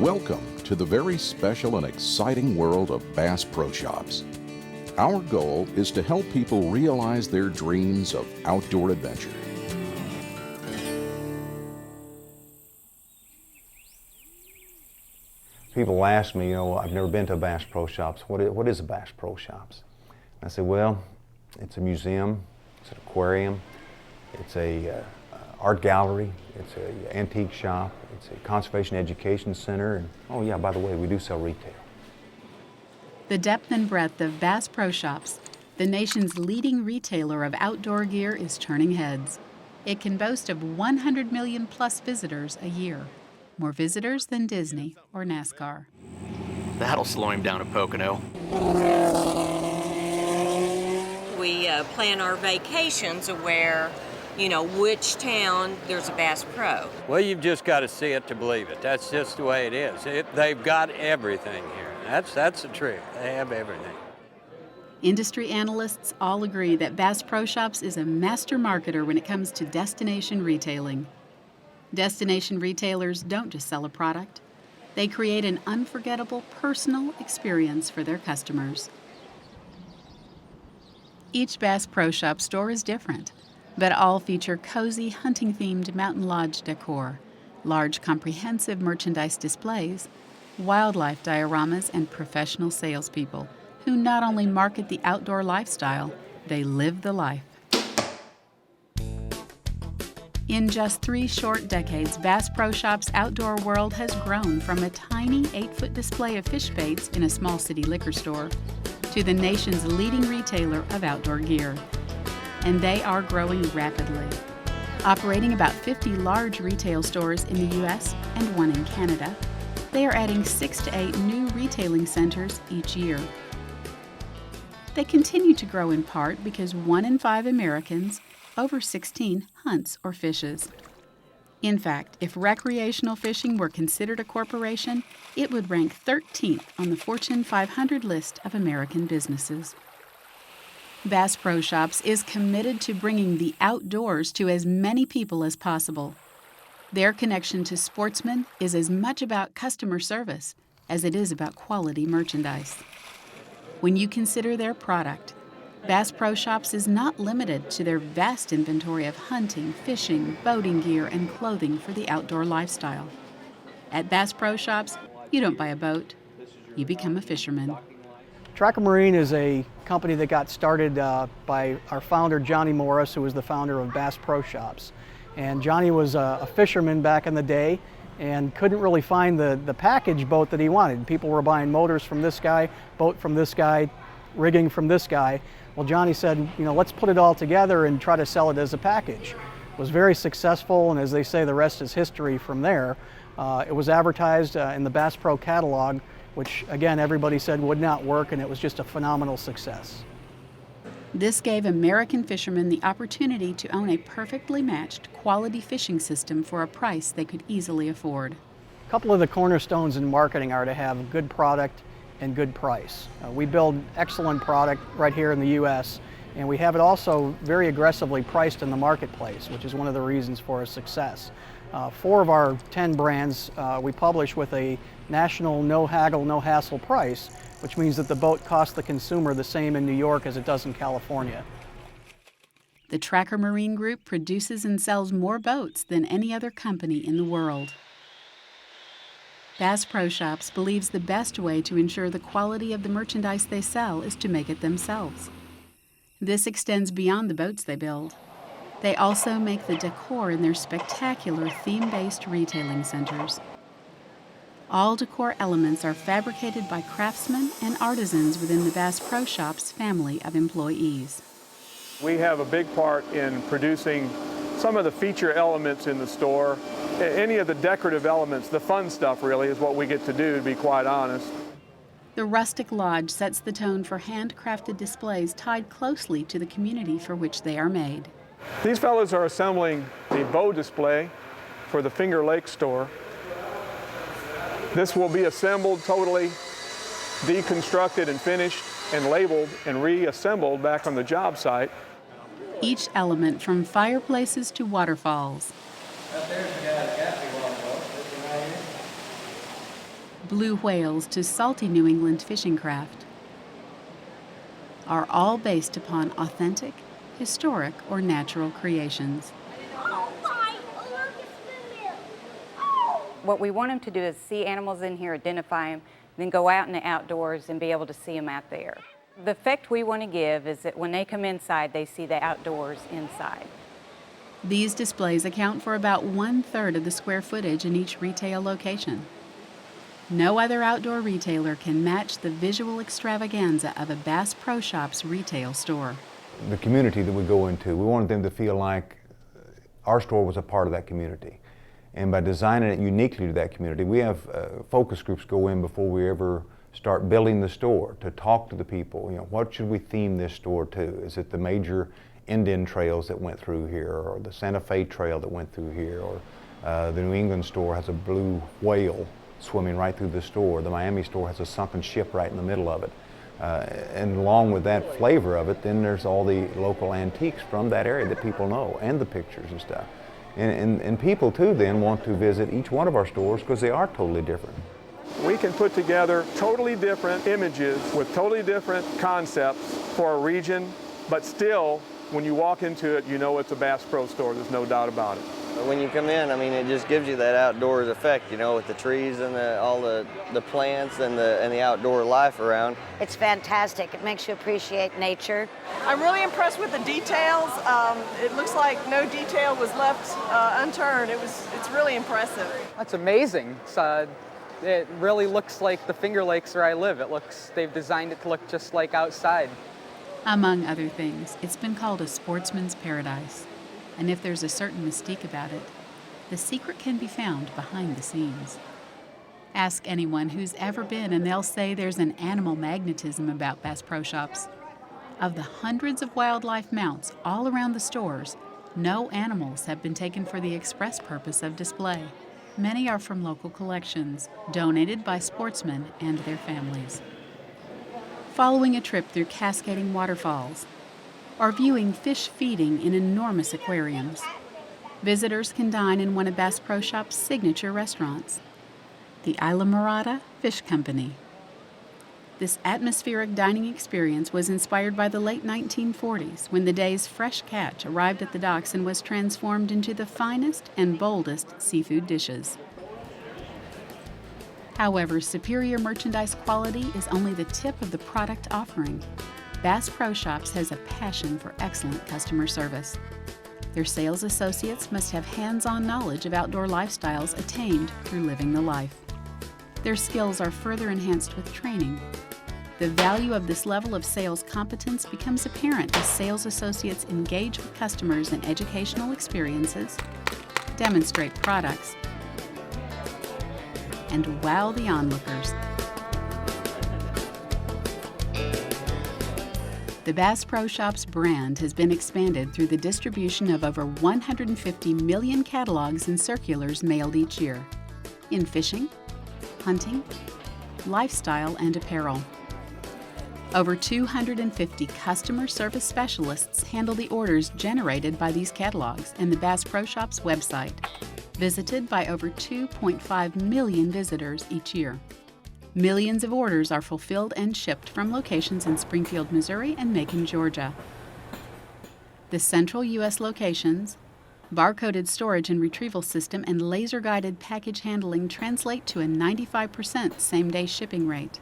Welcome to the very special and exciting world of Bass Pro Shops. Our goal is to help people realize their dreams of outdoor adventure. People ask me, I've never been to a Bass Pro Shops. What is a Bass Pro Shops? I say, well, it's a museum, it's an aquarium, it's a art gallery, it's an antique shop, it's a conservation education center, and oh yeah, by the way, we do sell retail. The depth and breadth of Bass Pro Shops, the nation's leading retailer of outdoor gear, is turning heads. It can boast of 100 million plus visitors a year, more visitors than Disney or NASCAR. That'll slow him down at Pocono. We plan our vacations where, which town there's a Bass Pro. Well, you've just got to see it to believe it. That's just the way it is. They've got everything here. That's the truth. They have everything. Industry analysts all agree that Bass Pro Shops is a master marketer when it comes to destination retailing. Destination retailers don't just sell a product. They create an unforgettable personal experience for their customers. Each Bass Pro Shop store is different, but all feature cozy hunting-themed mountain lodge decor, large comprehensive merchandise displays, wildlife dioramas, and professional salespeople who not only market the outdoor lifestyle, they live the life. In just 3 short decades, Bass Pro Shops Outdoor World has grown from a tiny 8-foot display of fish baits in a small city liquor store to the nation's leading retailer of outdoor gear. And they are growing rapidly. Operating about 50 large retail stores in the U.S. and 1 in Canada, they are adding 6 to 8 new retailing centers each year. They continue to grow in part because 1 in 5 Americans over 16 hunts or fishes. In fact, if recreational fishing were considered a corporation, it would rank 13th on the Fortune 500 list of American businesses. Bass Pro Shops is committed to bringing the outdoors to as many people as possible. Their connection to sportsmen is as much about customer service as it is about quality merchandise. When you consider their product, Bass Pro Shops is not limited to their vast inventory of hunting, fishing, boating gear, and clothing for the outdoor lifestyle. At Bass Pro Shops, you don't buy a boat, you become a fisherman. Tracker Marine is a company that got started by our founder, Johnny Morris, who was the founder of Bass Pro Shops. And Johnny was a fisherman back in the day and couldn't really find the package boat that he wanted. People were buying motors from this guy, boat from this guy, rigging from this guy. Well, Johnny said, let's put it all together and try to sell it as a package. It was very successful, and as they say, the rest is history from there. It was advertised in the Bass Pro catalog, which again, everybody said would not work, and it was just a phenomenal success. This gave American fishermen the opportunity to own a perfectly matched quality fishing system for a price they could easily afford. A couple of the cornerstones in marketing are to have good product and good price. We build excellent product right here in the U.S., and we have it also very aggressively priced in the marketplace, which is one of the reasons for our success. 4 of our 10 brands we publish with a national no haggle, no hassle price, which means that the boat costs the consumer the same in New York as it does in California. The Tracker Marine Group produces and sells more boats than any other company in the world. Bass Pro Shops believes the best way to ensure the quality of the merchandise they sell is to make it themselves. This extends beyond the boats they build. They also make the decor in their spectacular theme-based retailing centers. All decor elements are fabricated by craftsmen and artisans within the Bass Pro Shops family of employees. We have a big part in producing some of the feature elements in the store. Any of the decorative elements, the fun stuff really, is what we get to do, to be quite honest. The rustic lodge sets the tone for handcrafted displays tied closely to the community for which they are made. These fellows are assembling the bow display for the Finger Lake store. This will be assembled totally, deconstructed and finished and labeled and reassembled back on the job site. Each element from fireplaces to waterfalls. blue whales to salty New England fishing craft, are all based upon authentic, historic, or natural creations. What we want them to do is see animals in here, identify them, then go out in the outdoors and be able to see them out there. The effect we want to give is that when they come inside, they see the outdoors inside. These displays account for about 1/3 of the square footage in each retail location. No other outdoor retailer can match the visual extravaganza of a Bass Pro Shops retail store. The community that we go into, we wanted them to feel like our store was a part of that community. And by designing it uniquely to that community, we have focus groups go in before we ever start building the store to talk to the people. You know, what should we theme this store to? Is it the major Indian trails that went through here, or the Santa Fe trail that went through here, or the New England store has a blue whale swimming right through the store. The Miami store has a sunken ship right in the middle of it. And along with that flavor of it, then there's all the local antiques from that area that people know, and the pictures and stuff. And people too then want to visit each one of our stores because they are totally different. We can put together totally different images with totally different concepts for a region, but still, when you walk into it, you know it's a Bass Pro store. There's no doubt about it. When you come in, I mean, it just gives you that outdoors effect, you know, with the trees and all the plants and the outdoor life around. It's fantastic. It makes you appreciate nature. I'm really impressed with the details. It looks like no detail was left unturned. It's really impressive. That's amazing. It really looks like the Finger Lakes where I live. They've designed it to look just like outside. Among other things, it's been called a sportsman's paradise. And if there's a certain mystique about it, the secret can be found behind the scenes. Ask anyone who's ever been and they'll say there's an animal magnetism about Bass Pro Shops. Of the hundreds of wildlife mounts all around the stores, no animals have been taken for the express purpose of display. Many are from local collections, donated by sportsmen and their families. Following a trip through cascading waterfalls, or viewing fish feeding in enormous aquariums, visitors can dine in one of Bass Pro Shops' signature restaurants, the Isla Morada Fish Company. This atmospheric dining experience was inspired by the late 1940s, when the day's fresh catch arrived at the docks and was transformed into the finest and boldest seafood dishes. However, superior merchandise quality is only the tip of the product offering. Bass Pro Shops has a passion for excellent customer service. Their sales associates must have hands-on knowledge of outdoor lifestyles attained through living the life. Their skills are further enhanced with training. The value of this level of sales competence becomes apparent as sales associates engage with customers in educational experiences, demonstrate products, and wow the onlookers. The Bass Pro Shops brand has been expanded through the distribution of over 150 million catalogs and circulars mailed each year in fishing, hunting, lifestyle, and apparel. Over 250 customer service specialists handle the orders generated by these catalogs and the Bass Pro Shops website, visited by over 2.5 million visitors each year. Millions of orders are fulfilled and shipped from locations in Springfield, Missouri and Macon, Georgia. The central U.S. locations, barcoded storage and retrieval system, and laser-guided package handling translate to a 95% same-day shipping rate.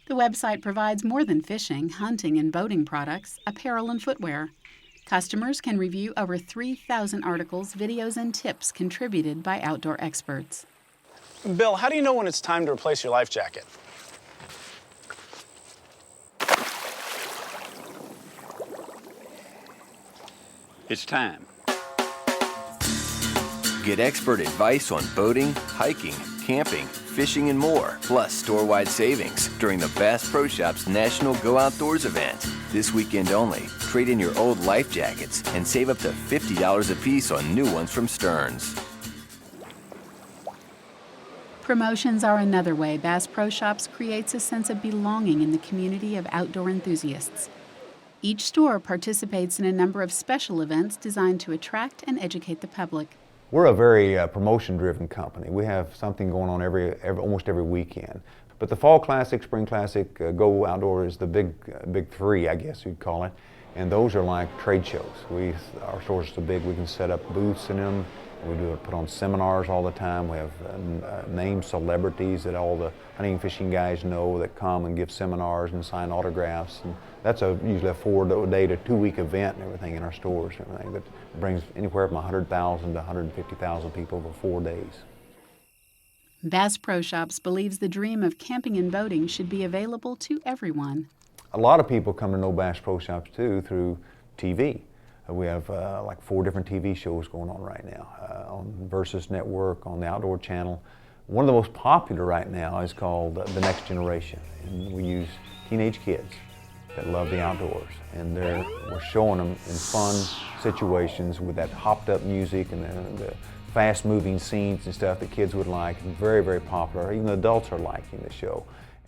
The website provides more than fishing, hunting, and boating products, apparel, and footwear. Customers can review over 3,000 articles, videos, and tips contributed by outdoor experts. Bill, how do you know when it's time to replace your life jacket? It's time. Get expert advice on boating, hiking, camping, fishing, and more, plus store-wide savings during the Bass Pro Shops National Go Outdoors event. This weekend only, trade in your old life jackets and save up to $50 a piece on new ones from Stearns. Promotions are another way Bass Pro Shops creates a sense of belonging in the community of outdoor enthusiasts. Each store participates in a number of special events designed to attract and educate the public. We're a very promotion-driven company. We have something going on almost every weekend. But the Fall Classic, Spring Classic, Go Outdoor is the big three, I guess you'd call it. And those are like trade shows. Our stores are so big we can set up booths in them. We put on seminars all the time. We have named celebrities that all the hunting and fishing guys know that come and give seminars and sign autographs. And that's usually a 4-day to 2-week event and everything in our stores and everything that brings anywhere from 100,000 to 150,000 people over 4 days. Bass Pro Shops believes the dream of camping and boating should be available to everyone. A lot of people come to know Bass Pro Shops too through TV. We have like 4 different TV shows going on right now on Versus Network, on the Outdoor Channel. One of the most popular right now is called The Next Generation. And we use teenage kids that love the outdoors. And we're showing them in fun situations with that hopped up music and the fast moving scenes and stuff that kids would like. And very, very popular. Even adults are liking the show.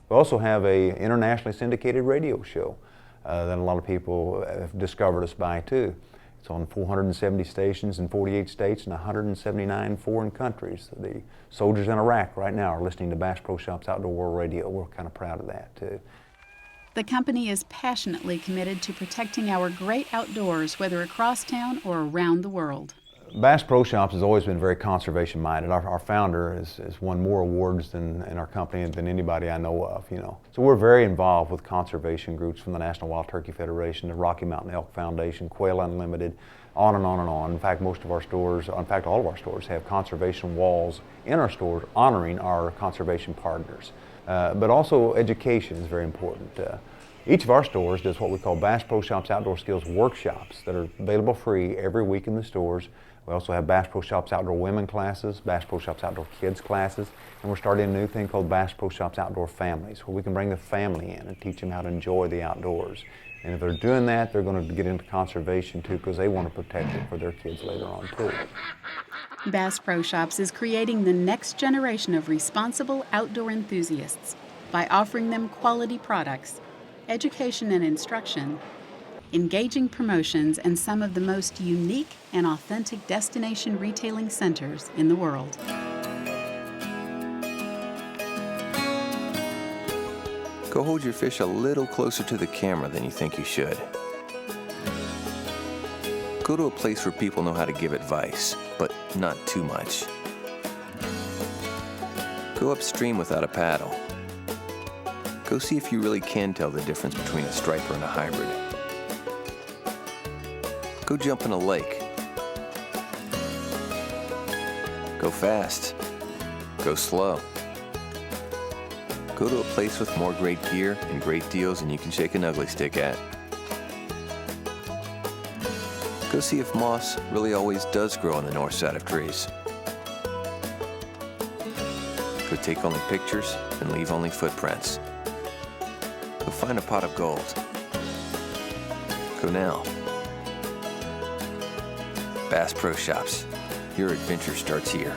We also have an internationally syndicated radio show that a lot of people have discovered us by too. It's on 470 stations in 48 states and 179 foreign countries. The soldiers in Iraq right now are listening to Bass Pro Shops Outdoor World Radio. We're kind of proud of that too. The company is passionately committed to protecting our great outdoors, whether across town or around the world. Bass Pro Shops has always been very conservation minded. Our founder has won more awards in our company than anybody I know of, you know. So we're very involved with conservation groups from the National Wild Turkey Federation, the Rocky Mountain Elk Foundation, Quail Unlimited, on and on and on. In fact, most of our stores, in fact all of our stores have conservation walls in our stores honoring our conservation partners. But also education is very important. Each of our stores does what we call Bass Pro Shops Outdoor Skills Workshops that are available free every week in the stores. We also have Bass Pro Shops Outdoor Women classes, Bass Pro Shops Outdoor Kids classes, and we're starting a new thing called Bass Pro Shops Outdoor Families, where we can bring the family in and teach them how to enjoy the outdoors. And if they're doing that, they're going to get into conservation too, because they want to protect it for their kids later on too. Bass Pro Shops is creating the next generation of responsible outdoor enthusiasts by offering them quality products, education and instruction, engaging promotions, and some of the most unique and authentic destination retailing centers in the world. Go hold your fish a little closer to the camera than you think you should. Go to a place where people know how to give advice, but not too much. Go upstream without a paddle. Go see if you really can tell the difference between a striper and a hybrid. Go jump in a lake. Go fast. Go slow. Go to a place with more great gear and great deals than you can shake an ugly stick at. Go see if moss really always does grow on the north side of trees. Go take only pictures and leave only footprints. Go find a pot of gold. Go now. Bass Pro Shops. Your adventure starts here.